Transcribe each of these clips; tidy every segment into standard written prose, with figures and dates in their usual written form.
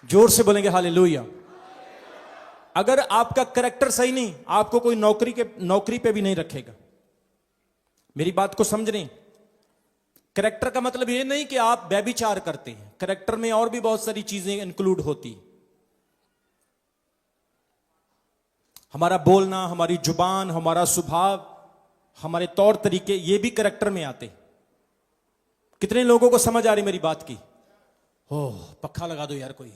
जोर से बोलेंगे हालेलुया। अगर आपका कैरेक्टर सही नहीं, आपको कोई नौकरी पे भी नहीं रखेगा। मेरी बात को समझ रहे? कैरेक्टर का मतलब ये नहीं कि आप व्यभिचार करते हैं, कैरेक्टर में और भी बहुत सारी चीजें इंक्लूड होती। हमारा बोलना, हमारी जुबान, हमारा स्वभाव, हमारे तौर तरीके, ये भी कैरेक्टर में आते। कितने लोगों को समझ आ रही मेरी बात की? ओह, पक्खा लगा दो यार, कोई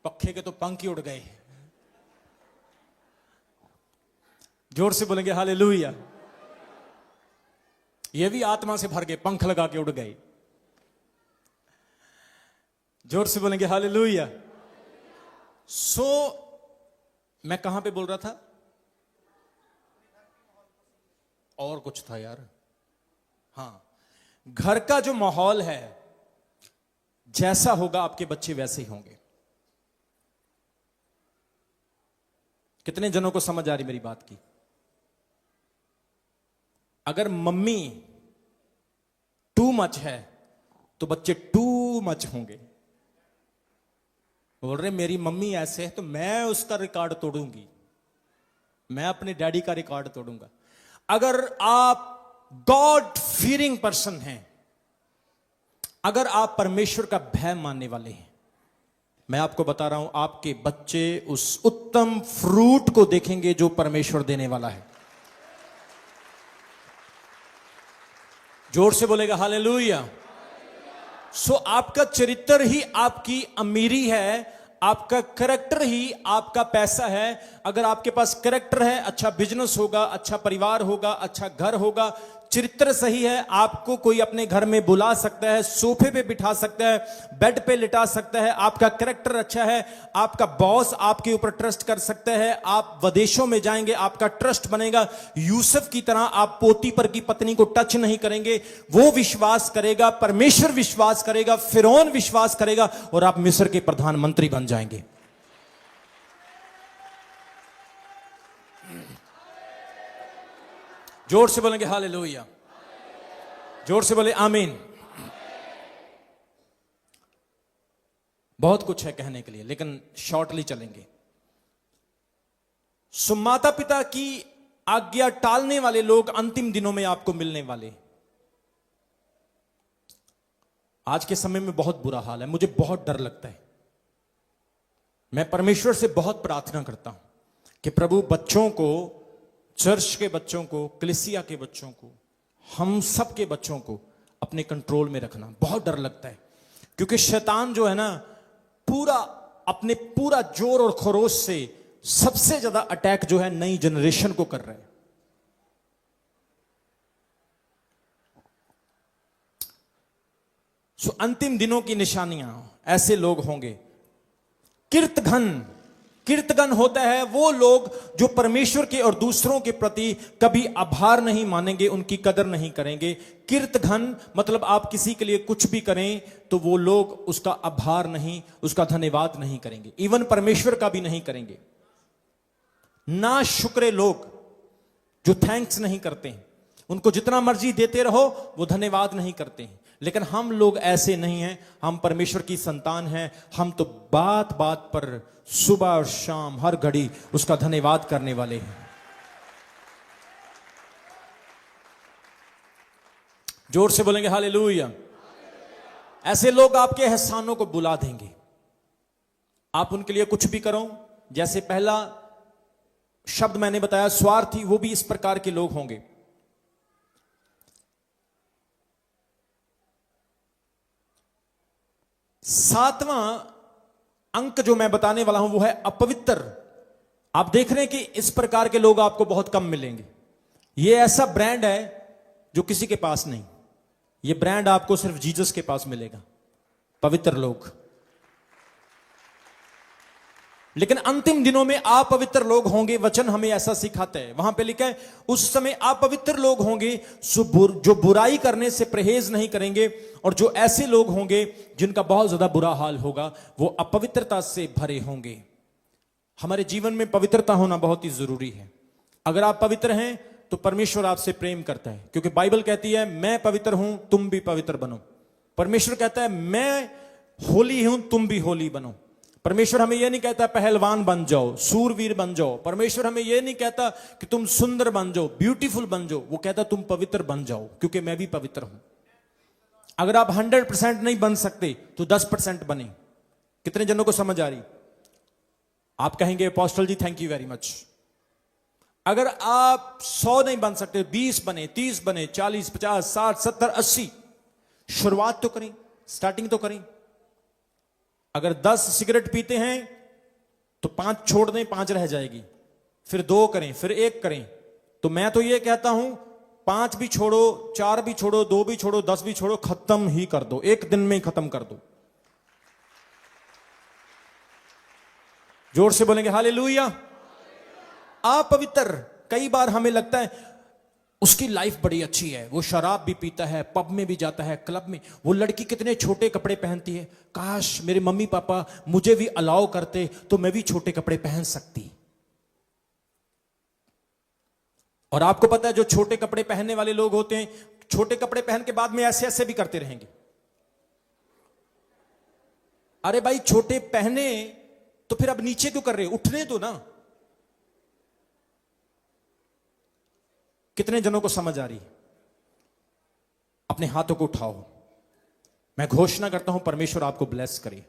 पक्खे के तो पंख ही उड़ गए। जोर से बोलेंगे हालेलुया। ये भी आत्मा से भर गए, पंख लगा के उड़ गए। जोर से बोलेंगे हालेलुया। मैं कहां पे बोल रहा था? और कुछ था यार। हां, घर का जो माहौल है, जैसा होगा आपके बच्चे वैसे ही होंगे। कितने जनों को समझ आ रही मेरी बात की? अगर मम्मी टू मच है तो बच्चे टू मच होंगे। बोल रहे मेरी मम्मी ऐसे है तो मैं उसका रिकॉर्ड तोड़ूंगी, मैं अपने डैडी का रिकॉर्ड तोड़ूंगा। अगर आप गॉड फीयरिंग पर्सन हैं, अगर आप परमेश्वर का भय मानने वाले हैं, मैं आपको बता रहा हूं, आपके बच्चे उस उत्तम फ्रूट को देखेंगे जो परमेश्वर देने वाला है। जोर से बोलेगा हालेलुया। आपका चरित्र ही आपकी अमीरी है, आपका कैरेक्टर ही आपका पैसा है। अगर आपके पास कैरेक्टर है, अच्छा बिजनेस होगा, अच्छा परिवार होगा, अच्छा घर होगा। चरित्र सही है, आपको कोई अपने घर में बुला सकता है, सोफे पे बिठा सकता है, बेड पे लिटा सकता है। आपका कैरेक्टर अच्छा है, आपका बॉस आपके ऊपर ट्रस्ट कर सकता है। आप विदेशों में जाएंगे, आपका ट्रस्ट बनेगा। यूसुफ की तरह आप पोतीपर की पत्नी को टच नहीं करेंगे, वो विश्वास करेगा, परमेश्वर विश्वास करेगा, फिरौन विश्वास करेगा, और आप मिस्र के प्रधानमंत्री बन जाएंगे। जोर से बोलेंगे हालेलुया। जोर से बोले आमीन। बहुत कुछ है कहने के लिए, लेकिन शॉर्टली चलेंगे। माता पिता की आज्ञा टालने वाले लोग अंतिम दिनों में आपको मिलने वाले। आज के समय में बहुत बुरा हाल है, मुझे बहुत डर लगता है। मैं परमेश्वर से बहुत प्रार्थना करता हूं कि प्रभु बच्चों को, चर्च के बच्चों को, कलीसिया के बच्चों को, हम सब के बच्चों को अपने कंट्रोल में रखना। बहुत डर लगता है, क्योंकि शैतान जो है ना, अपने पूरा जोर और खरोश से सबसे ज्यादा अटैक जो है नई जनरेशन को कर रहा है। अंतिम दिनों की निशानियां, ऐसे लोग होंगे। कीर्तघन होता है वो लोग जो परमेश्वर के और दूसरों के प्रति कभी आभार नहीं मानेंगे, उनकी कदर नहीं करेंगे। कीर्तघन मतलब आप किसी के लिए कुछ भी करें तो वो लोग उसका आभार नहीं, उसका धन्यवाद नहीं करेंगे, इवन परमेश्वर का भी नहीं करेंगे। ना शुक्रे लोग जो थैंक्स नहीं करते हैं, उनको जितना मर्जी देते रहो वो धन्यवाद नहीं करते हैं। लेकिन हम लोग ऐसे नहीं हैं, हम परमेश्वर की संतान हैं। हम तो बात बात पर सुबह और शाम हर घड़ी उसका धन्यवाद करने वाले हैं। जोर से बोलेंगे हालेलुया। ऐसे लोग आपके एहसानों को बुला देंगे। आप उनके लिए कुछ भी करो, जैसे पहला शब्द मैंने बताया स्वार्थी, वो भी इस प्रकार के लोग होंगे। सातवां अंक जो मैं बताने वाला हूं वो है अपवित्र। आप देख रहे हैं कि इस प्रकार के लोग आपको बहुत कम मिलेंगे। ये ऐसा ब्रांड है जो किसी के पास नहीं। ये ब्रांड आपको सिर्फ जीसस के पास मिलेगा, पवित्र लोग। लेकिन अंतिम दिनों में अपवित्र लोग होंगे। वचन हमें ऐसा सिखाता है, वहां पे लिखा है उस समय अपवित्र लोग होंगे जो बुराई करने से परहेज नहीं करेंगे, और जो ऐसे लोग होंगे जिनका बहुत ज्यादा बुरा हाल होगा, वो अपवित्रता से भरे होंगे। हमारे जीवन में पवित्रता होना बहुत ही जरूरी है। अगर आप पवित्र हैं तो परमेश्वर आपसे प्रेम करता है, क्योंकि बाइबल कहती है मैं पवित्र हूं, तुम भी पवित्र बनो। परमेश्वर कहता है मैं होली हूं, तुम भी होली बनो। परमेश्वर हमें यह नहीं कहता पहलवान बन जाओ, सूरवीर बन जाओ। परमेश्वर हमें यह नहीं कहता कि तुम सुंदर बन जाओ, ब्यूटीफुल बन जाओ। वो कहता तुम पवित्र बन जाओ, क्योंकि मैं भी पवित्र हूं। अगर आप 100% नहीं बन सकते तो 10% बने। कितने जनों को समझ आ रही? आप कहेंगे apostle ji thank you very much. अगर आप 100 नहीं बन सकते, 20 बने, 30 बने, 40, 50, 60, 70, 80, शुरुआत तो करें, स्टार्टिंग तो करें। अगर 10 सिगरेट पीते हैं तो 5 छोड़ दें, 5 रह जाएगी। फिर 2 करें, फिर 1 करें। तो मैं तो ये कहता हूं 5 भी छोड़ो, 4 भी छोड़ो, 2 भी छोड़ो, 10 भी छोड़ो, खत्म ही कर दो, एक दिन में ही खत्म कर दो। जोर से बोलेंगे हालेलुया। अपवित्र, कई बार हमें लगता है उसकी लाइफ बड़ी अच्छी है, वो शराब भी पीता है, पब में भी जाता है, क्लब में। वो लड़की कितने छोटे कपड़े पहनती है, काश मेरे मम्मी पापा मुझे भी अलाउ करते तो मैं भी छोटे कपड़े पहन सकती। और आपको पता है जो छोटे कपड़े पहनने वाले लोग होते हैं, छोटे कपड़े पहन के बाद में ऐसे ऐसे भी करते रहेंगे। अरे भाई छोटे पहने तो फिर अब नीचे क्यों कर रहे, उठने दो ना। कितने जनों को समझ आ रही? अपने हाथों को उठाओ। मैं घोषणा करता हूं परमेश्वर आपको ब्लेस करे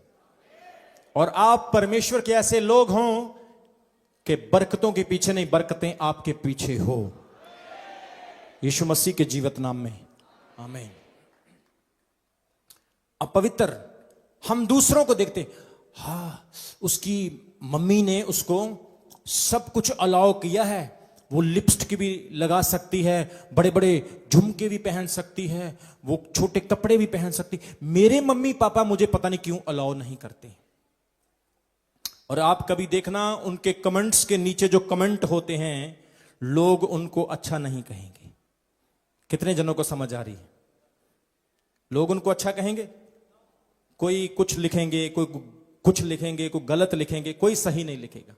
और आप परमेश्वर के ऐसे लोग हों कि बरकतों के पीछे नहीं, बरकतें आपके पीछे हो, यीशु मसीह के जीवित नाम में, आमीन। अपवित्र, हम दूसरों को देखते, हाँ उसकी मम्मी ने उसको सब कुछ अलाउ किया है, वो लिपस्टिक भी लगा सकती है, बड़े बड़े झुमके भी पहन सकती है, वो छोटे कपड़े भी पहन सकती। मेरे मम्मी पापा मुझे पता नहीं क्यों अलाउ नहीं करते। और आप कभी देखना उनके कमेंट्स के नीचे जो कमेंट होते हैं, लोग उनको अच्छा नहीं कहेंगे। कितने जनों को समझ आ रही है? लोग उनको अच्छा कहेंगे, कोई कुछ लिखेंगे, कोई कुछ लिखेंगे, कोई गलत लिखेंगे, कोई सही नहीं लिखेगा।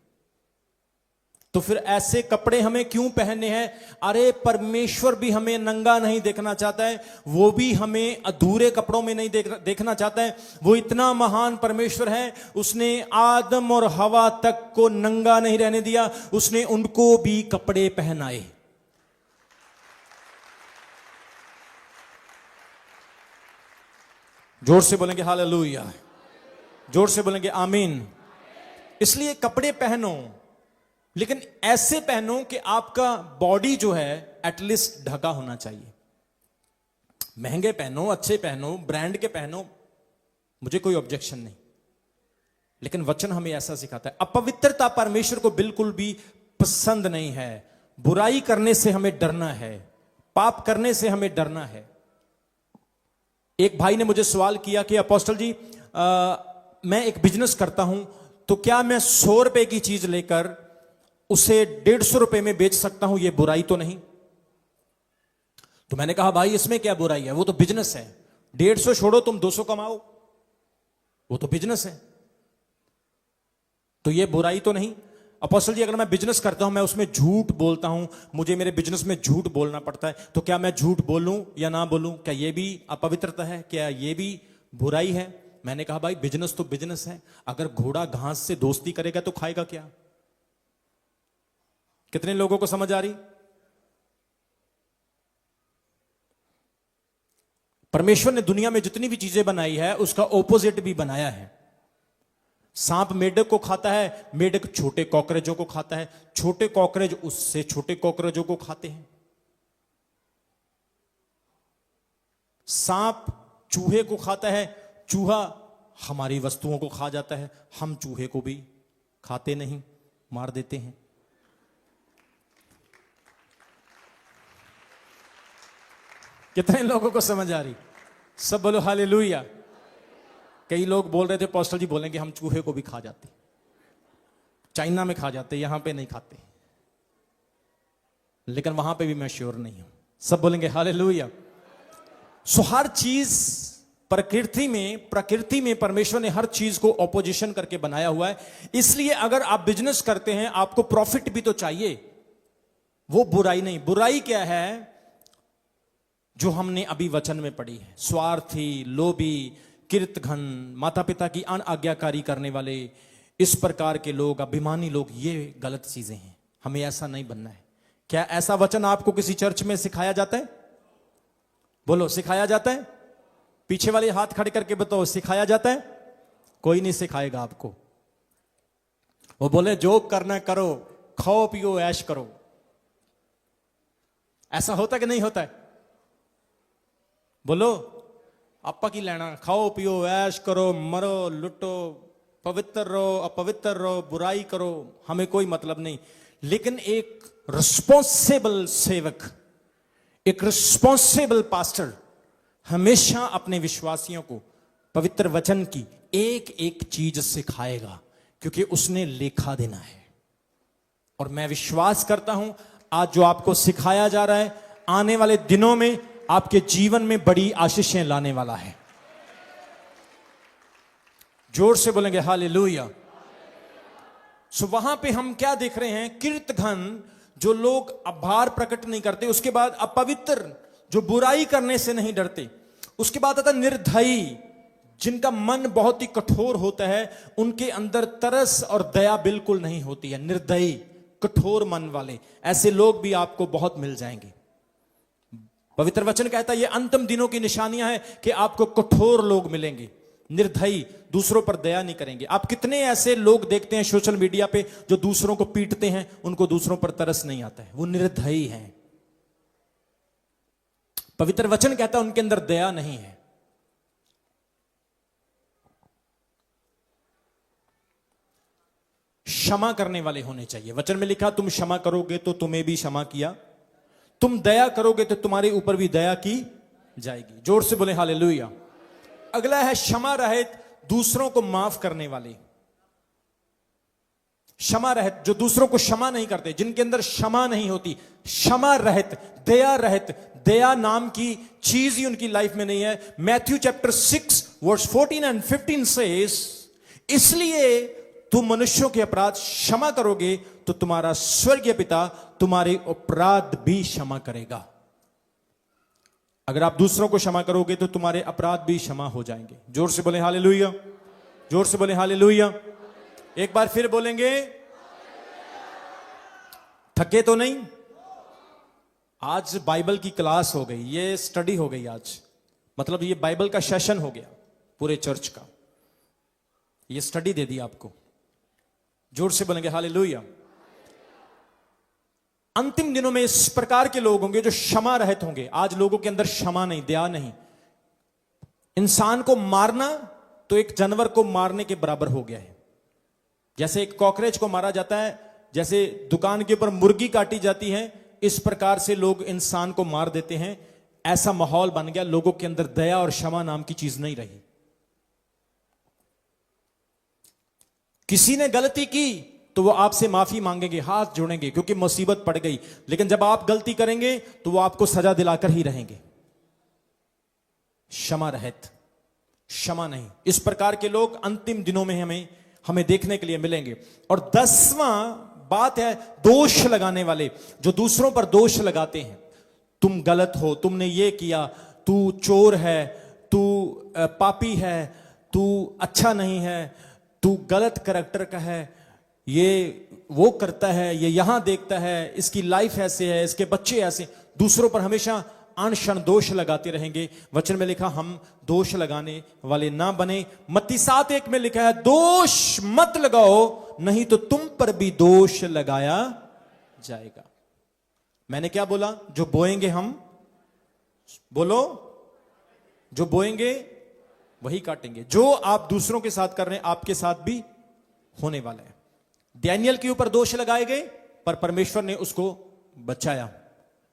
तो फिर ऐसे कपड़े हमें क्यों पहनने हैं? अरे परमेश्वर भी हमें नंगा नहीं देखना चाहता है, वो भी हमें अधूरे कपड़ों में नहीं देखना चाहता है। वो इतना महान परमेश्वर है, उसने आदम और हवा तक को नंगा नहीं रहने दिया, उसने उनको भी कपड़े पहनाए। जोर से बोलेंगे हालेलुया, जोर से बोलेंगे आमीन। इसलिए कपड़े पहनो, लेकिन ऐसे पहनो कि आपका बॉडी जो है एटलीस्ट ढका होना चाहिए। महंगे पहनो, अच्छे पहनो, ब्रांड के पहनो, मुझे कोई ऑब्जेक्शन नहीं, लेकिन वचन हमें ऐसा सिखाता है। अपवित्रता परमेश्वर को बिल्कुल भी पसंद नहीं है। बुराई करने से हमें डरना है, पाप करने से हमें डरना है। एक भाई ने मुझे सवाल किया कि अपोस्टल जी मैं एक बिजनेस करता हूं, तो क्या मैं 100 रुपए की चीज लेकर उसे 150 रुपए में बेच सकता हूं? ये बुराई तो नहीं? तो मैंने कहा भाई इसमें क्या बुराई है, वो तो बिजनेस है। 150 छोड़ो, तुम 200 कमाओ, वो तो बिजनेस है, तो ये बुराई तो नहीं। अपोस्टल जी अगर मैं बिजनेस करता हूं, मैं उसमें झूठ बोलता हूं, मुझे मेरे बिजनेस में झूठ बोलना पड़ता है, तो क्या मैं झूठ बोलूं या ना बोलूं? क्या ये भी अपवित्रता है? क्या ये भी बुराई है? मैंने कहा भाई बिजनेस तो बिजनेस है। अगर घोड़ा घास से दोस्ती करेगा तो खाएगा क्या? कितने लोगों को समझ आ रही? परमेश्वर ने दुनिया में जितनी भी चीजें बनाई है उसका ऑपोजिट भी बनाया है। सांप मेढक को खाता है, मेढक छोटे कॉकरोचों को खाता है, छोटे कॉकरोच उससे छोटे कॉकरोचों को खाते हैं। सांप चूहे को खाता है, चूहा हमारी वस्तुओं को खा जाता है, हम चूहे को भी खाते नहीं, मार देते हैं। कितने लोगों को समझ आ रही? सब बोलो हालेलुया। कई लोग बोल रहे थे अपोस्टल जी बोलेंगे हम चूहे को भी खा जाते, चाइना में खा जाते, यहां पे नहीं खाते, लेकिन वहां पे भी मैं श्योर नहीं हूं। सब बोलेंगे हालेलुया। सो हर चीज प्रकृति में परमेश्वर ने हर चीज को ऑपोजिशन करके बनाया हुआ है। इसलिए अगर आप बिजनेस करते हैं, आपको प्रॉफिट भी तो चाहिए, वो बुराई नहीं। बुराई क्या है? जो हमने अभी वचन में पढ़ी है, स्वार्थी, लोभी, किर्त घन, माता पिता की अनाज्ञाकारी करने वाले, इस प्रकार के लोग, अभिमानी लोग, ये गलत चीजें हैं। हमें ऐसा नहीं बनना है। क्या ऐसा वचन आपको किसी चर्च में सिखाया जाता है? बोलो, सिखाया जाता है? पीछे वाले हाथ खड़े करके बताओ, सिखाया जाता है? कोई नहीं सिखाएगा आपको। वो बोले जो करना करो, खाओ पियो ऐश करो। ऐसा होता कि नहीं होता है? बोलो, आपा की लेना, खाओ पियो ऐश करो, मरो लुटो, पवित्र रहो अपवित्र रहो, बुराई करो, हमें कोई मतलब नहीं। लेकिन एक रिस्पॉन्सिबल सेवक, एक रिस्पॉन्सिबल पास्टर हमेशा अपने विश्वासियों को पवित्र वचन की एक एक चीज सिखाएगा, क्योंकि उसने लेखा देना है। और मैं विश्वास करता हूं आज जो आपको सिखाया जा रहा है, आने वाले दिनों में आपके जीवन में बड़ी आशीषें लाने वाला है। जोर से बोलेंगे हालेलुया। सो वहां पे हम क्या देख रहे हैं? कीर्तघन, जो लोग आभार प्रकट नहीं करते। उसके बाद अपवित्र, जो बुराई करने से नहीं डरते। उसके बाद आता निर्दयी, जिनका मन बहुत ही कठोर होता है, उनके अंदर तरस और दया बिल्कुल नहीं होती है। निर्दयी, कठोर मन वाले, ऐसे लोग भी आपको बहुत मिल जाएंगे। पवित्र वचन कहता है ये अंतिम दिनों की निशानियां हैं कि आपको कठोर लोग मिलेंगे, निर्दयी, दूसरों पर दया नहीं करेंगे। आप कितने ऐसे लोग देखते हैं सोशल मीडिया पे जो दूसरों को पीटते हैं, उनको दूसरों पर तरस नहीं आता है, वो निर्दयी हैं। पवित्र वचन कहता है उनके अंदर दया नहीं है। क्षमा करने वाले होने चाहिए। वचन में लिखा तुम क्षमा करोगे तो तुम्हें भी क्षमा किया, तुम दया करोगे तो तुम्हारे ऊपर भी दया की जाएगी। जोर से बोले हालेलुया। अगला है क्षमा रहित, दूसरों को माफ करने वाले। क्षमा रहित, जो दूसरों को क्षमा नहीं करते, जिनके अंदर क्षमा नहीं होती। क्षमा रहित, दया रहित, दया नाम की चीज ही उनकी लाइफ में नहीं है। Matthew chapter 6 verse 14 and 15 says, इसलिए तुम मनुष्यों के अपराध क्षमा करोगे तो तुम्हारा स्वर्गीय पिता तुम्हारे अपराध भी क्षमा करेगा। अगर आप दूसरों को क्षमा करोगे तो तुम्हारे अपराध भी क्षमा हो जाएंगे। जोर से बोले हालेलुया, जोर से बोले हालेलुया। एक बार फिर बोलेंगे, थके तो नहीं? आज बाइबल की क्लास हो गई, ये स्टडी हो गई आज, मतलब ये बाइबल का सेशन हो गया पूरे चर्च का, ये स्टडी दे दी आपको। जोर से बोलेंगे हालेलुया। अंतिम दिनों में इस प्रकार के लोग होंगे जो क्षमा रहित होंगे। आज लोगों के अंदर क्षमा नहीं, दया नहीं। इंसान को मारना तो एक जानवर को मारने के बराबर हो गया है। जैसे एक कॉकरोच को मारा जाता है, जैसे दुकान के ऊपर मुर्गी काटी जाती है, इस प्रकार से लोग इंसान को मार देते हैं। ऐसा माहौल बन गया, लोगों के अंदर दया और क्षमा नाम की चीज नहीं रही। किसी ने गलती की तो वो आपसे माफी मांगेंगे, हाथ जोड़ेंगे, क्योंकि मुसीबत पड़ गई। लेकिन जब आप गलती करेंगे तो वो आपको सजा दिलाकर ही रहेंगे। क्षमा रहित, क्षमा नहीं। इस प्रकार के लोग अंतिम दिनों में हमें देखने के लिए मिलेंगे। और 10वां बात है दोष लगाने वाले, जो दूसरों पर दोष लगाते हैं। तुम गलत हो, तुमने ये किया, तू चोर है, तू पापी है, तू अच्छा नहीं है, तू गलत करैक्टर का है, ये वो करता है, ये यहां देखता है, इसकी लाइफ ऐसे है, इसके बच्चे ऐसे। दूसरों पर हमेशा अनशन दोष लगाते रहेंगे। वचन में लिखा हम दोष लगाने वाले ना बने। मत्ती 7:1 में लिखा है दोष मत लगाओ, नहीं तो तुम पर भी दोष लगाया जाएगा। मैंने क्या बोला? जो बोएंगे हम, बोलो, जो बोएंगे वही काटेंगे। जो आप दूसरों के साथ कर रहे हैं आपके साथ भी होने वाला है। डैनियल के ऊपर दोष लगाए गए पर परमेश्वर ने उसको बचाया।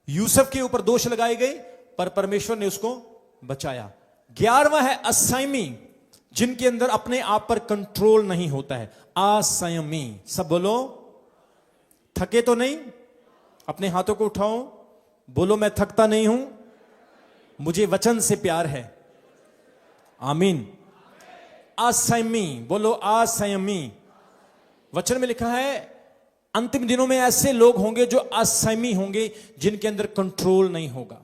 यूसुफ के ऊपर दोष लगाए गए पर परमेश्वर ने उसको बचाया। 11वां है असंयमी, जिनके अंदर अपने आप पर कंट्रोल नहीं होता है। असंयमी, सब बोलो। थके तो नहीं? अपने हाथों को उठाओ, बोलो मैं थकता नहीं हूं, मुझे वचन से प्यार है। आमीन। असंयमी, बोलो असंयमी। वचन में लिखा है अंतिम दिनों में ऐसे लोग होंगे जो असंयमी होंगे, जिनके अंदर कंट्रोल नहीं होगा।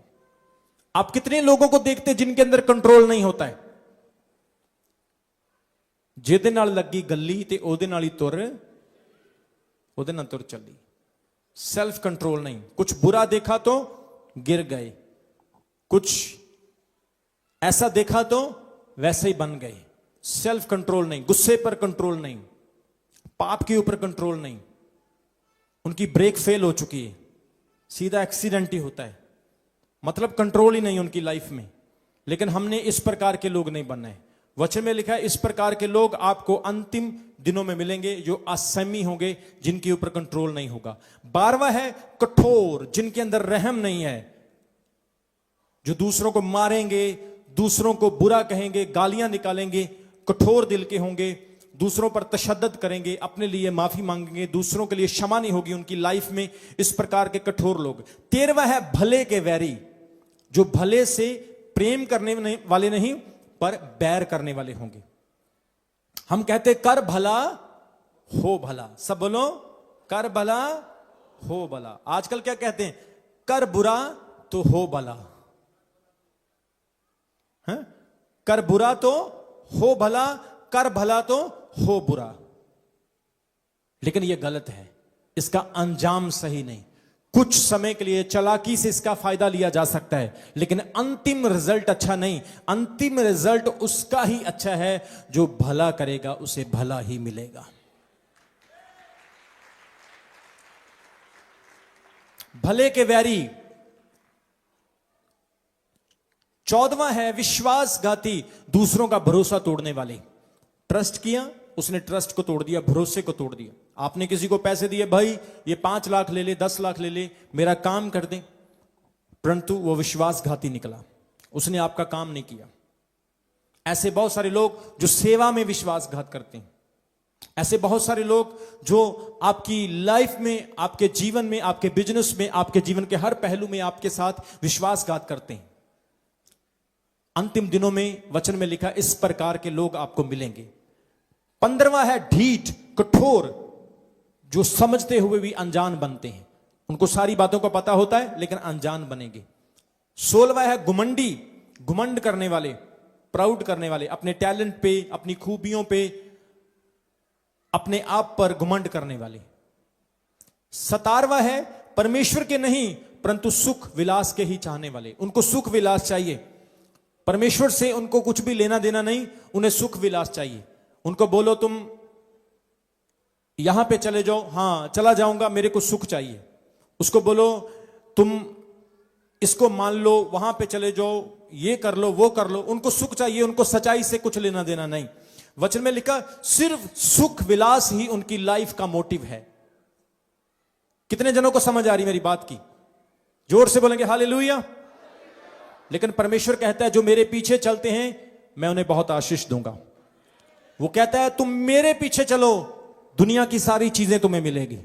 आप कितने लोगों को देखते हैं जिनके अंदर कंट्रोल नहीं होता है? ਜਿਹਦੇ ਨਾਲ ਲੱਗੀ ਗੱਲੀ ਤੇ ਉਹਦੇ ਨਾਲ ਹੀ ਤੁਰ ਚੱਲੀ। सेल्फ कंट्रोल नहीं, कुछ बुरा देखा तो गिर गए, कुछ ऐसा देखा तो वैसे ही बन गए। सेल्फ कंट्रोल नहीं, गुस्से पर कंट्रोल नहीं, पाप के ऊपर कंट्रोल नहीं, उनकी ब्रेक फेल हो चुकी है, सीधा एक्सीडेंट ही होता है, मतलब कंट्रोल ही नहीं उनकी लाइफ में। लेकिन हमने इस प्रकार के लोग नहीं बनना है। वचन में लिखा है इस प्रकार के लोग आपको अंतिम दिनों में मिलेंगे, जो असंयमी होंगे, जिनके ऊपर कंट्रोल नहीं होगा। 12वां है कठोर, जिनके अंदर रहम नहीं है, जो दूसरों को मारेंगे, दूसरों को बुरा कहेंगे, गालियां निकालेंगे, कठोर दिल के होंगे, दूसरों पर तशद्दुद करेंगे, अपने लिए माफी मांगेंगे, दूसरों के लिए क्षमा नहीं होगी उनकी लाइफ में। इस प्रकार के कठोर लोग। 13वां है भले के वैरी, जो भले से प्रेम करने वाले नहीं पर बैर करने वाले होंगे। हम कहते कर भला हो भला, सब बोलो कर भला हो भला। आजकल क्या कहते हैं, कर बुरा तो हो भला है? कर बुरा तो हो भला, कर भला तो हो बुरा। लेकिन यह गलत है, इसका अंजाम सही नहीं। कुछ समय के लिए चालाकी से इसका फायदा लिया जा सकता है, लेकिन अंतिम रिजल्ट अच्छा नहीं। अंतिम रिजल्ट उसका ही अच्छा है जो भला करेगा, उसे भला ही मिलेगा। भले के वैरी। 14वां है विश्वासघाती, दूसरों का भरोसा तोड़ने वाले। ट्रस्ट किया, उसने ट्रस्ट को तोड़ दिया, भरोसे को तोड़ दिया। आपने किसी को पैसे दिए, भाई ये 5 लाख ले ले, 10 लाख ले ले, मेरा काम कर दे, परंतु वो विश्वासघाती निकला, उसने आपका काम नहीं किया। ऐसे बहुत सारे लोग जो सेवा में विश्वासघात करते हैं, ऐसे बहुत सारे लोग जो आपकी लाइफ में, आपके जीवन में, आपके बिजनेस में, आपके जीवन के हर पहलू में आपके साथ विश्वासघात करते हैं। अंतिम दिनों में वचन में लिखा इस प्रकार के लोग आपको मिलेंगे। 15वां है ढीठ, कठोर, जो समझते हुए भी अनजान बनते हैं। उनको सारी बातों का पता होता है लेकिन अनजान बनेंगे। 16वां है घुमंडी, घुमंड करने वाले, प्राउड करने वाले, अपने टैलेंट पे, अपनी खूबियों पे, अपने आप पर घुमंड करने वाले। 17वां है परमेश्वर के नहीं परंतु सुख विलास के ही चाहने वाले। उनको सुख विलास चाहिए, परमेश्वर से उनको कुछ भी लेना देना नहीं, उन्हें सुख विलास चाहिए। उनको बोलो तुम यहां पे चले जाओ, हां चला जाऊंगा, मेरे को सुख चाहिए। उसको बोलो तुम इसको मान लो, वहां पे चले जाओ, ये कर लो, वो कर लो, उनको सुख चाहिए, उनको सच्चाई से कुछ लेना देना नहीं। वचन में लिखा सिर्फ सुख विलास ही उनकी लाइफ का मोटिव है। कितने जनों को समझ आ रही मेरी बात की? जोर से बोलेंगे हालेलुया। लेकिन परमेश्वर कहता है जो मेरे पीछे चलते हैं मैं उन्हें बहुत आशीष दूंगा। वो कहता है तुम मेरे पीछे चलो, दुनिया की सारी चीजें तुम्हें मिलेगी।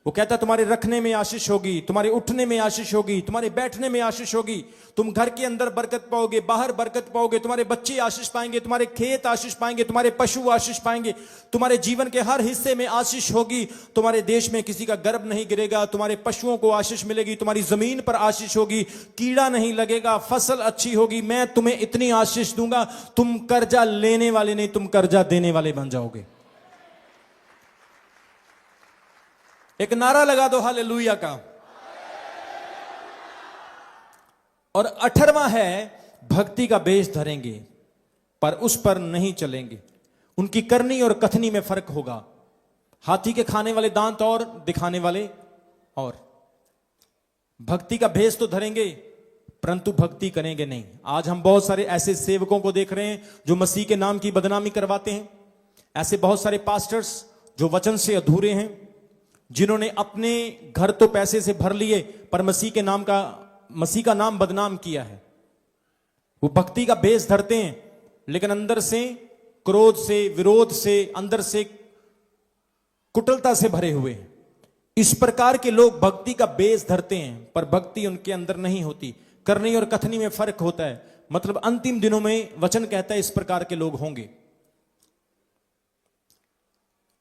वो कहता है तुम्हारे रखने में आशीष होगी, तुम्हारे उठने में आशीष होगी, तुम्हारे बैठने में आशीष होगी, तुम घर के अंदर बरकत पाओगे, बाहर बरकत पाओगे, तुम्हारे बच्चे आशीष पाएंगे, तुम्हारे खेत आशीष पाएंगे, तुम्हारे पशु आशीष पाएंगे, तुम्हारे जीवन के हर हिस्से में आशीष होगी। तुम्हारे देश में किसी का गर्भ नहीं गिरेगा, तुम्हारे पशुओं को आशीष मिलेगी, तुम्हारी जमीन पर आशीष होगी, कीड़ा नहीं लगेगा, फसल अच्छी होगी। मैं तुम्हें इतनी आशीष दूंगा, तुम कर्जा लेने वाले नहीं, तुम कर्जा देने वाले बन जाओगे। एक नारा लगा दो हालेलुया का। और 18वां है भक्ति का बेस धरेंगे पर उस पर नहीं चलेंगे। उनकी करनी और कथनी में फर्क होगा। हाथी के खाने वाले दांत और दिखाने वाले और। भक्ति का भेष तो धरेंगे परंतु भक्ति करेंगे नहीं। आज हम बहुत सारे ऐसे सेवकों को देख रहे हैं जो मसीह के नाम की बदनामी करवाते हैं। ऐसे बहुत सारे पास्टर्स जो वचन से अधूरे हैं, जिन्होंने अपने घर तो पैसे से भर लिए पर मसीह का नाम बदनाम किया है। वो भक्ति का बेस धरते हैं लेकिन अंदर से क्रोध से, विरोध से, अंदर से कुटिलता से भरे हुए हैं। इस प्रकार के लोग भक्ति का बेस धरते हैं पर भक्ति उनके अंदर नहीं होती। करनी और कथनी में फर्क होता है। मतलब अंतिम दिनों में वचन कहता है इस प्रकार के लोग होंगे।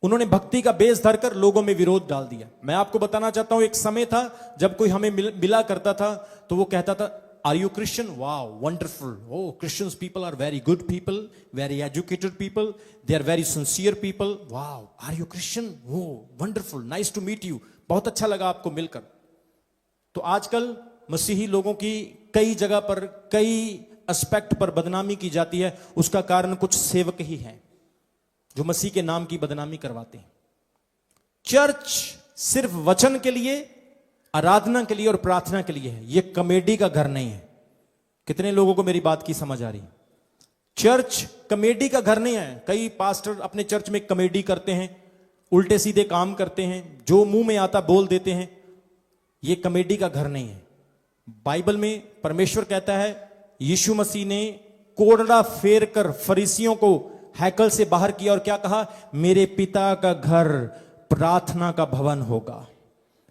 उन्होंने भक्ति का बेस धरकर लोगों में विरोध डाल दिया। मैं आपको बताना चाहता हूं एक समय था जब कोई हमें मिला करता था तो वो कहता था are you Christian? Wow, wonderful. Oh, Christians people are very good people, very educated people, they are very sincere people. Wow, are you Christian? Oh, wonderful, nice to meet you. बहुत अच्छा लगा आपको मिलकर. तो आजकल मसीही लोगों की कई जगह पर, कई एस्पेक्ट पर बदनामी की जाती है. उसका कारण कुछ सेवक ही हैं जो मसीह के नाम की बदनामी करवाते हैं. चर्च सिर्फ वचन के लिए, आराधना के लिए और प्रार्थना के लिए है. यह कॉमेडी का घर नहीं है. कितने लोगों को मेरी बात की समझ आ रही? चर्च कॉमेडी का घर नहीं है. कई पास्टर अपने चर्च में कॉमेडी करते हैं, उल्टे सीधे काम करते हैं, जो मुंह में आता बोल देते हैं. यह कॉमेडी का घर नहीं है. बाइबल में परमेश्वर कहता है, यीशु मसीह ने कोड़रा फेर कर फरीसियों को हैकल से बाहर किया और क्या कहा? मेरे पिता का घर प्रार्थना का भवन होगा.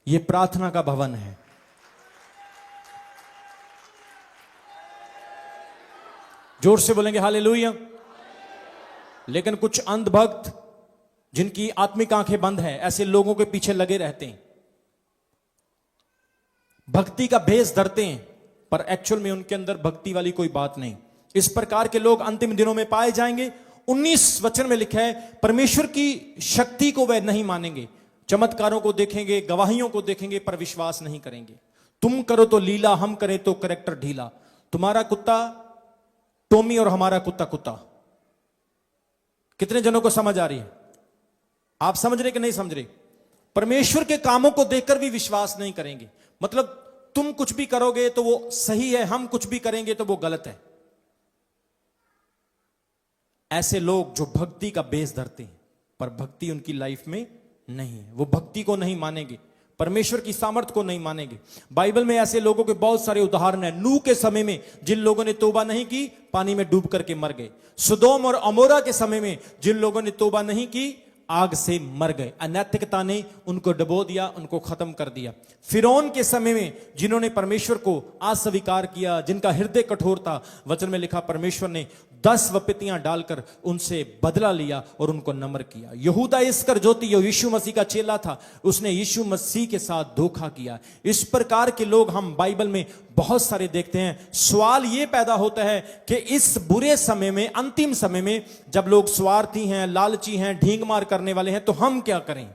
यह प्रार्थना का भवन है. जोर से बोलेंगे हालेलुया. लेकिन कुछ अंधभक्त जिनकी आत्मिक आंखें बंद है, ऐसे लोगों के पीछे लगे रहते हैं, भक्ति का भेष धरते हैं, पर एक्चुअल में उनके अंदर भक्ति वाली कोई बात नहीं. इस प्रकार के लोग अंतिम दिनों में पाए जाएंगे. 19 वचन में लिखा है, परमेश्वर की शक्ति को वे नहीं मानेंगे, चमत्कारों को देखेंगे, गवाहियों को देखेंगे, पर विश्वास नहीं करेंगे. तुम करो तो लीला, हम करें तो करेक्टर ढीला. तुम्हारा कुत्ता टोमी और हमारा कुत्ता कुत्ता. कितने जनों को समझ आ रही है? आप समझ रहे कि नहीं समझ रहे? परमेश्वर के कामों को देखकर भी विश्वास नहीं करेंगे. मतलब तुम कुछ भी करोगे तो वो सही है, हम कुछ भी करेंगे तो वो गलत है. ऐसे लोग जो भक्ति का बेस धरते हैं पर भक्ति उनकी लाइफ में नहीं है, वो भक्ति को नहीं मानेंगे, परमेश्वर की सामर्थ को नहीं मानेंगे. बाइबल में ऐसे लोगों के बहुत सारे उदाहरण हैं. नूह के समय में जिन लोगों ने तौबा नहीं की, पानी में डूब करके मर गए. सुदोम और अमोरा के समय में जिन लोगों ने तौबा नहीं की, आग से मर गए. अनैतिकता ने उनको डुबो दिया, उनको खत्म कर दिया. फिरौन के समय में जिन्होंने परमेश्वर को अस्वीकार किया, जिनका हृदय कठोर था, वचन में लिखा परमेश्वर ने 10 विपत्तियां डालकर उनसे बदला लिया और उनको नम्र किया. यहूदा इस्करियोती जो यीशु मसीह का चेला था, उसने यीशु मसीह के साथ धोखा किया. इस प्रकार के लोग हम बाइबल में बहुत सारे देखते हैं. सवाल यह पैदा होता है कि इस बुरे समय में, अंतिम समय में, जब लोग स्वार्थी हैं, लालची हैं, ढींग मार करने वाले हैं, तो हम क्या करें?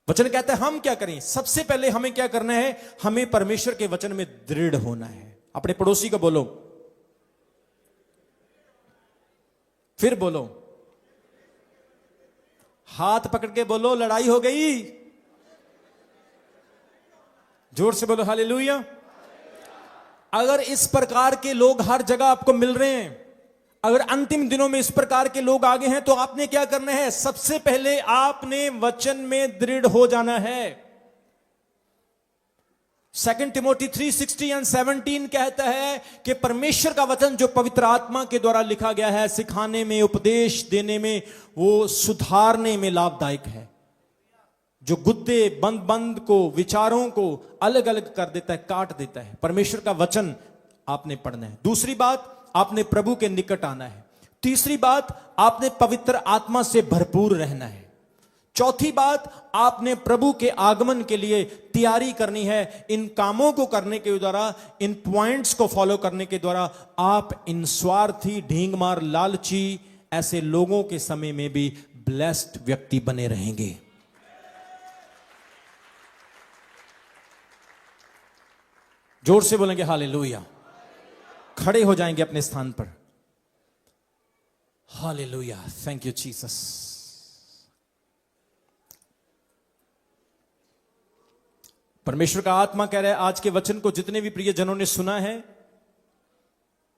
वचन कहता है हम क्या करें? सबसे पहले हमें क्या करना है? हमें परमेश्वर के वचन में दृढ़ होना है. अपने पड़ोसी को बोलो, फिर बोलो, हाथ पकड़ के बोलो, लड़ाई हो गई. जोर से बोलो हालेलुया. अगर इस प्रकार के लोग हर जगह आपको मिल रहे हैं, अगर अंतिम दिनों में इस प्रकार के लोग आगे हैं, तो आपने क्या करना है? सबसे पहले आपने वचन में दृढ़ हो जाना है. 2 तिमोथी 3:16-17 कहता है कि परमेश्वर का वचन जो पवित्र आत्मा के द्वारा लिखा गया है, सिखाने में, उपदेश देने में, वो सुधारने में लाभदायक है. जो गुद्दे बंद बंद को, विचारों को अलग अलग कर देता है, काट देता है. परमेश्वर का वचन आपने पढ़ना है. दूसरी बात, आपने प्रभु के निकट आना है. तीसरी बात, आपने पवित्र आत्मा से भरपूर रहना है. चौथी बात, आपने प्रभु के आगमन के लिए तैयारी करनी है. इन कामों को करने के द्वारा, इन पॉइंट्स को फॉलो करने के द्वारा आप इन स्वार्थी, ढींगमार, लालची ऐसे लोगों के समय में भी ब्लेस्ड व्यक्ति बने रहेंगे. जोर से बोलेंगे हालेलुया. खड़े हो जाएंगे अपने स्थान पर. हालेलुया. Thank you Jesus. परमेश्वर का आत्मा कह रहा है, आज के वचन को जितने भी प्रिय जनों ने सुना है,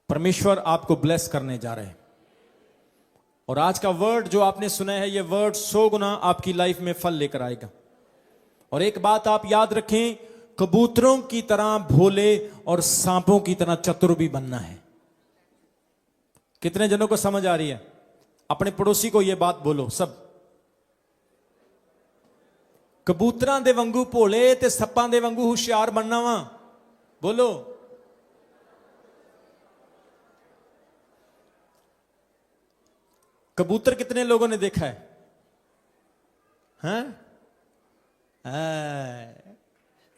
परमेश्वर आपको ब्लेस करने जा रहे हैं. और आज का वर्ड जो आपने सुना है, यह वर्ड 100 गुना आपकी लाइफ में फल लेकर आएगा. और एक बात आप याद रखें, कबूतरों की तरह भोले और सांपों की तरह चतुर भी बनना है. कितने जनों को समझ आ रही है? अपने पड़ोसी को यह बात बोलो सब. कबूतरां दे वांगू भोले ते सप्पां दे वांगू होशियार बनना वा. बोलो. कबूतर कितने लोगों ने देखा है? हैं?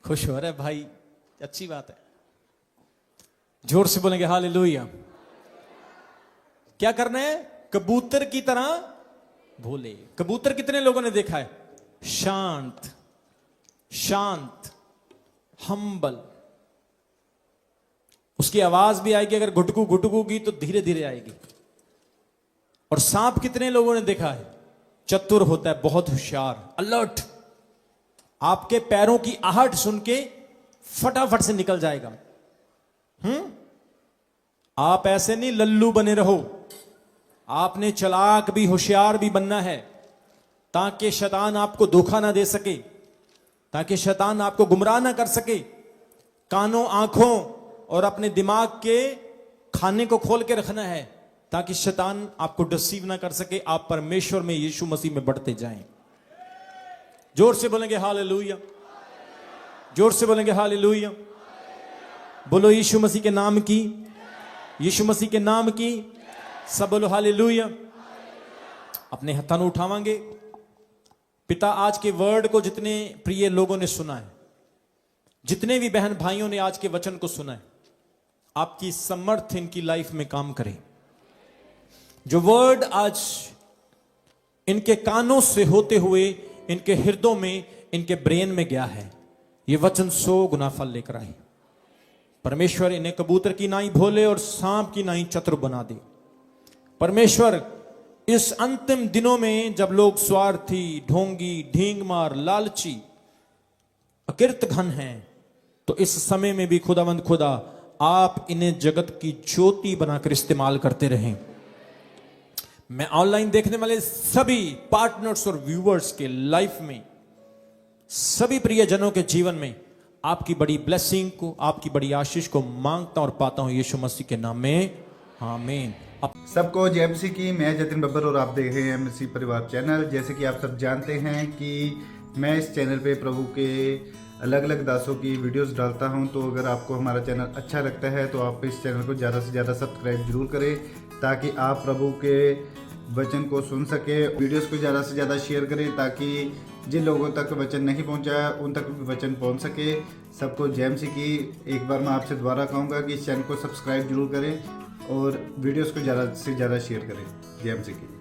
खुश हो रहा है भाई, अच्छी बात है, जोर से बोलेंगे हालेलुया। क्या करना है? कबूतर की तरह भोले। कबूतर कितने लोगों ने देखा है? शांत शांत, हम्बल। उसकी आवाज भी आएगी अगर घुटकू घुटकू की तो धीरे धीरे आएगी। और सांप कितने लोगों ने देखा है? चतुर होता है, बहुत होशियार, अलर्ट। आपके पैरों की आहट सुन के फटाफट से निकल जाएगा। आप ऐसे नहीं लल्लू बने रहो, आपने चालाक भी होशियार भी बनना है, ताकि शैतान आपको धोखा ना दे सके, ताकि शैतान आपको गुमराह ना कर सके। कानों, आंखों और अपने दिमाग के खाने को खोल के रखना है, ताकि शैतान आपको डिसीव ना कर सके। आप परमेश्वर में, यीशु मसीह में बढ़ते जाएं। जोर से बोलेंगे हालेलुया, जोर से बोलेंगे हालेलुया। बोलो यीशु मसीह के नाम की, यीशु मसीह के नाम की। सब बोलो हालेलुया। अपने हथां नूं उठावांगे। पिता, आज के वर्ड को जितने प्रिय लोगों ने सुना है, जितने भी बहन भाइयों ने आज के वचन को सुना है, आपकी समर्थ इनकी लाइफ में काम करे। जो वर्ड आज इनके कानों से होते हुए इनके हृदयों में, इनके ब्रेन में गया है, ये वचन 100 गुना फल लेकर आए। परमेश्वर इन्हें कबूतर की नाई भोले और सांप की नाई चतुर बना दे। परमेश्वर, इस अंतिम दिनों में जब लोग स्वार्थी, ढोंगी, ढींगमार, लालची, अकिर्त घन हैं, तो इस समय में भी खुदावंद खुदा आप इन्हें जगत की ज्योति बनाकर इस्तेमाल करते रहें। मैं ऑनलाइन देखने वाले सभी पार्टनर्स और व्यूअर्स के लाइफ में, सभी प्रियजनों के जीवन में आपकी बड़ी ब्लेसिंग को, आपकी बड़ी आशीष को मांगता और पाता हूं यीशु मसीह के नाम में, आमीन। सबको जय मसीह की। मैं जतिन बब्बर और आप देख रहे हैं मसीह परिवार चैनल। जैसे कि आप सब जानते हैं कि मैं इस चैनल पे प्रभु के अलग अलग दासों की वीडियोस डालता हूं, तो अगर आपको हमारा चैनल अच्छा लगता है तो आप इस चैनल को ज़्यादा से ज़्यादा सब्सक्राइब जरूर करें, ताकि आप प्रभु के वचन को सुन सके। वीडियोस को ज़्यादा से ज़्यादा शेयर करें, ताकि जिन लोगों तक वचन नहीं पहुंचा उन तक भी वचन पहुंच सके। सबको जय मसीह की। एक बार मैं आपसे दोबारा कहूँगा कि इस चैनल को सब्सक्राइब जरूर करें और वीडियोस को ज़्यादा से ज़्यादा शेयर करें। जय मसीह की।